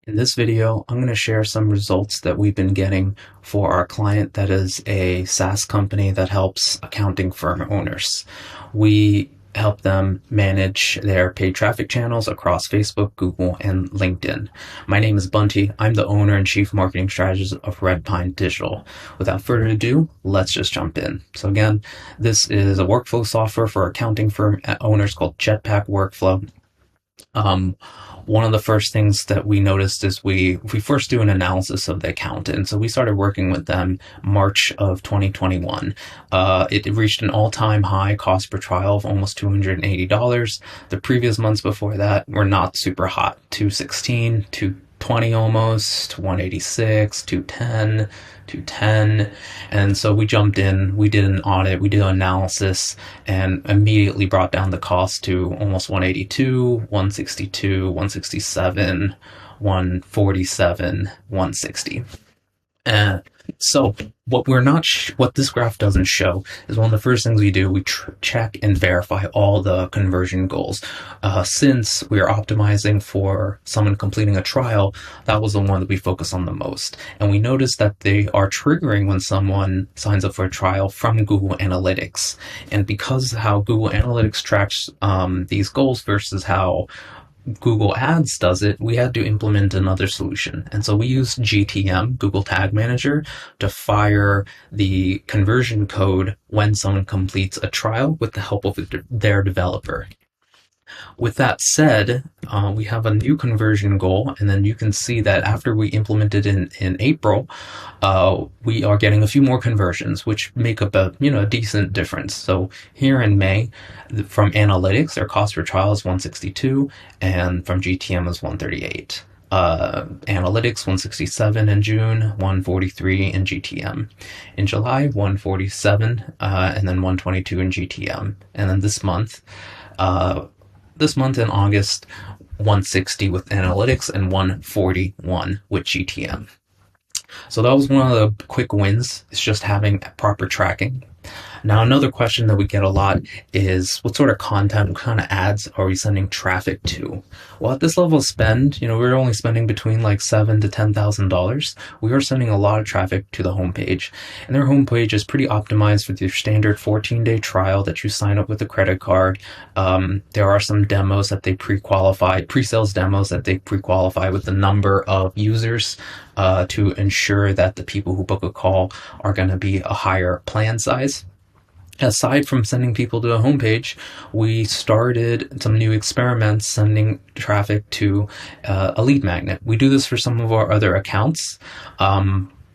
In this video, I'm going to share some results that we've been getting for our client that is a SaaS company that helps accounting firm owners. We help them manage their paid traffic channels across Facebook, Google, and LinkedIn. My name is Bunty. I'm the owner and chief marketing strategist of Red Pine Digital. Without further ado, let's just jump in. So again, this is a workflow software for accounting firm owners called Jetpack Workflow. Um, One of the first things that we noticed is we first do an analysis of the account, and so we started working with them March of 2021. It reached an all-time high cost per trial of almost $280. The previous months before that were not super hot, 216, 220 almost, 186, 210, 210. And so we jumped in, we did an audit, we did an analysis, and immediately brought down the cost to almost 182, 162, 167, 147, 160. And so what this graph doesn't show is one of the first things we do, we check and verify all the conversion goals. Since we are optimizing for someone completing a trial, that was the one that we focus on the most. And we noticed that they are triggering when someone signs up for a trial from Google Analytics. And because how Google Analytics tracks these goals versus how Google Ads does it, we had to implement another solution. And so we used GTM, Google Tag Manager, to fire the conversion code when someone completes a trial with the help of their developer. With that said, we have a new conversion goal, and then you can see that after we implemented in April, we are getting a few more conversions, which make up a decent difference. So here in May, from analytics, their cost per trial is 162, and from GTM is 138. Analytics 167 in June, 143 in GTM. In July, 147, and then 122 in GTM. And then this month in August, 160 with analytics and 141 with GTM. So that was one of the quick wins. It's just having proper tracking. Now, another question that we get a lot is what sort of content, what kind of ads are we sending traffic to? Well, at this level of spend, we're only spending between like $7,000 to $10,000. We are sending a lot of traffic to the homepage, and their homepage is pretty optimized with your standard 14-day trial that you sign up with a credit card. There are some demos that they pre-sales demos that they pre-qualify with the number of users to ensure that the people who book a call are going to be a higher plan size. Aside from sending people to the homepage, we started some new experiments sending traffic to a lead magnet. We do this for some of our other accounts,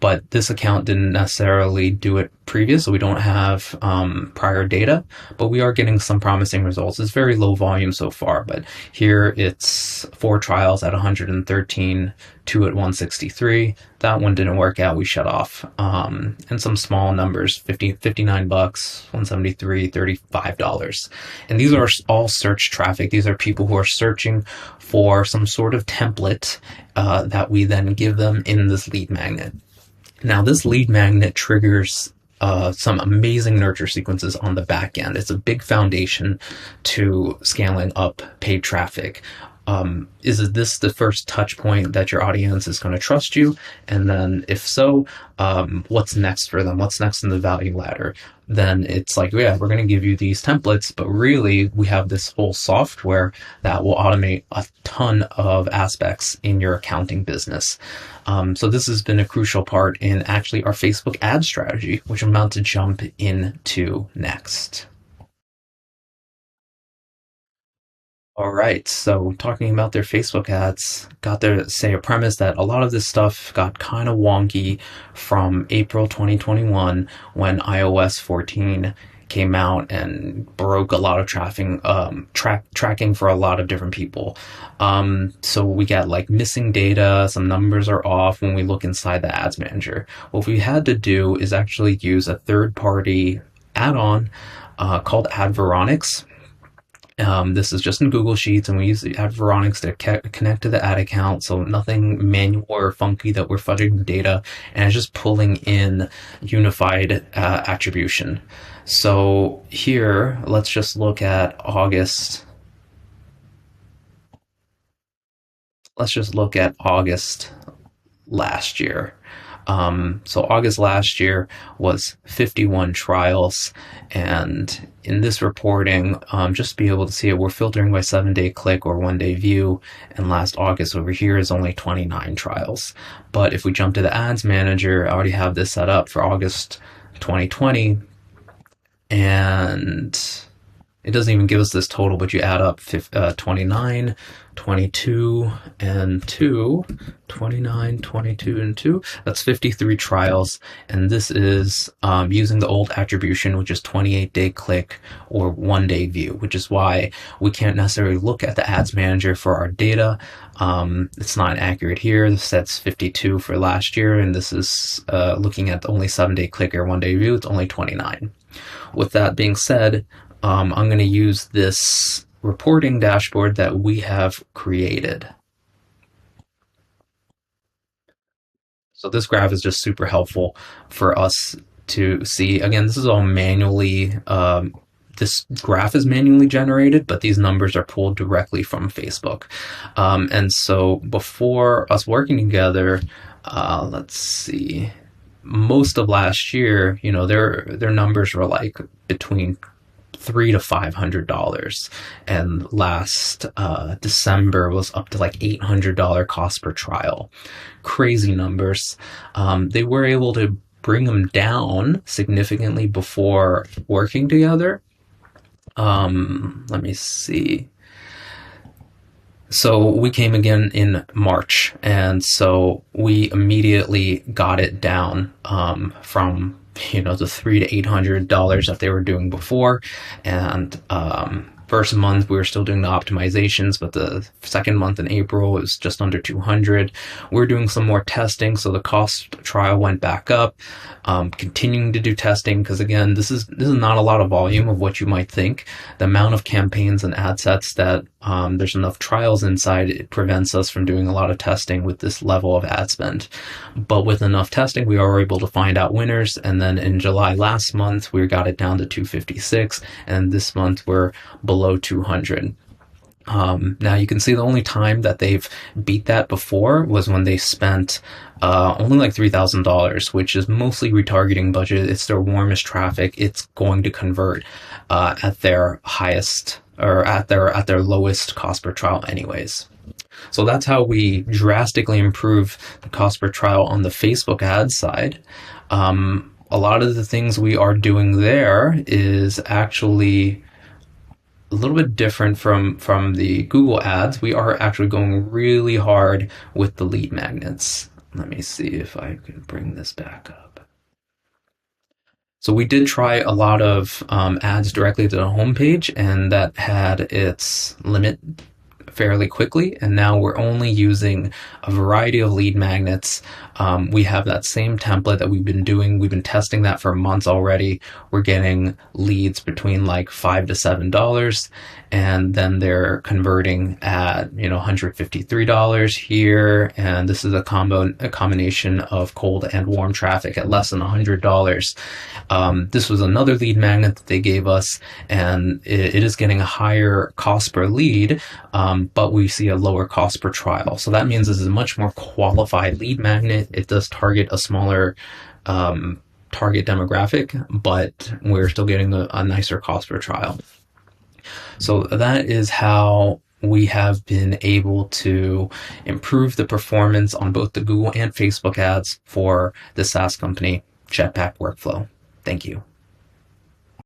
but this account didn't necessarily do it previous, so we don't have prior data, but we are getting some promising results. It's very low volume so far, but here it's 4 trials at 113, 2 at 163. That one didn't work out. We shut off. And some small numbers, $59, 173, $35. And these are all search traffic. These are people who are searching for some sort of template that we then give them in this lead magnet. Now, this lead magnet triggers some amazing nurture sequences on the back end. It's a big foundation to scaling up paid traffic. Is this the first touch point that your audience is going to trust you? And then if so, what's next for them? What's next in the value ladder? Then it's like, yeah, we're going to give you these templates, but really we have this whole software that will automate a ton of aspects in your accounting business. So this has been a crucial part in actually our Facebook ad strategy, which I'm about to jump into next. All right, so talking about their Facebook ads, got to say a premise that a lot of this stuff got kind of wonky from April 2021 when iOS 14 came out and broke a lot of tracking for a lot of different people. So we got like missing data, some numbers are off when we look inside the ads manager. What we had to do is actually use a third-party add-on called Adveronics. This is just in Google Sheets, and we use the Adveronics to connect to the ad account, so nothing manual or funky that we're fudging the data, and it's just pulling in unified attribution. So here, let's just look at August let's just look at August last year. So August last year was 51 trials, and in this reporting, just to be able to see it, we're filtering by 7-day click or 1-day view, and last August over here is only 29 trials. But if we jump to the ads manager, I already have this set up for August 2020, and it doesn't even give us this total, but you add up 29, 22, and 2, 29, 22, and 2. That's 53 trials. And this is using the old attribution, which is 28-day click or 1-day view, which is why we can't necessarily look at the ads manager for our data. It's not accurate here. This says 52 for last year, and this is looking at only 7-day click or 1-day view. It's only 29. With that being said, I'm going to use this reporting dashboard that we have created. So this graph is just super helpful for us to see. Again, this is all manually, this graph is manually generated, but these numbers are pulled directly from Facebook. And so before us working together, let's see, most of last year, their numbers were like between $300 to $500, and last December was up to like $800 cost per trial. Crazy numbers. They were able to bring them down significantly before working together. Let me see. So we came again in March, and so we immediately got it down from the $300 to $800 that they were doing before. And first month we were still doing the optimizations, but the second month in April was just under 200. We're doing some more testing, so the cost trial went back up. Continuing to do testing, because again, this is not a lot of volume of what you might think. The amount of campaigns and ad sets that there's enough trials inside, it prevents us from doing a lot of testing with this level of ad spend. But with enough testing, we are able to find out winners. And then in July last month, we got it down to 256, and this month we're below 200. Now you can see the only time that they've beat that before was when they spent only like $3,000, which is mostly retargeting budget. It's their warmest traffic. It's going to convert at their highest or at their lowest cost per trial anyways. So that's how we drastically improve the cost per trial on the Facebook ad side. A lot of the things we are doing there is actually a little bit different from the Google ads. We are actually going really hard with the lead magnets. Let me see if I can bring this back up. So we did try a lot of ads directly to the homepage, and that had its limit fairly quickly, and now we're only using a variety of lead magnets. We have that same template that we've been doing. We've been testing that for months already. We're getting leads between like $5 to $7, and then they're converting at $153 here, and this is a combination of cold and warm traffic at less than $100. This was another lead magnet that they gave us, and it is getting a higher cost per lead, but we see a lower cost per trial. So that means this is a much more qualified lead magnet. It does target a smaller target demographic, but we're still getting a nicer cost per trial. So that is how we have been able to improve the performance on both the Google and Facebook ads for the SaaS company, Jetpack Workflow. Thank you.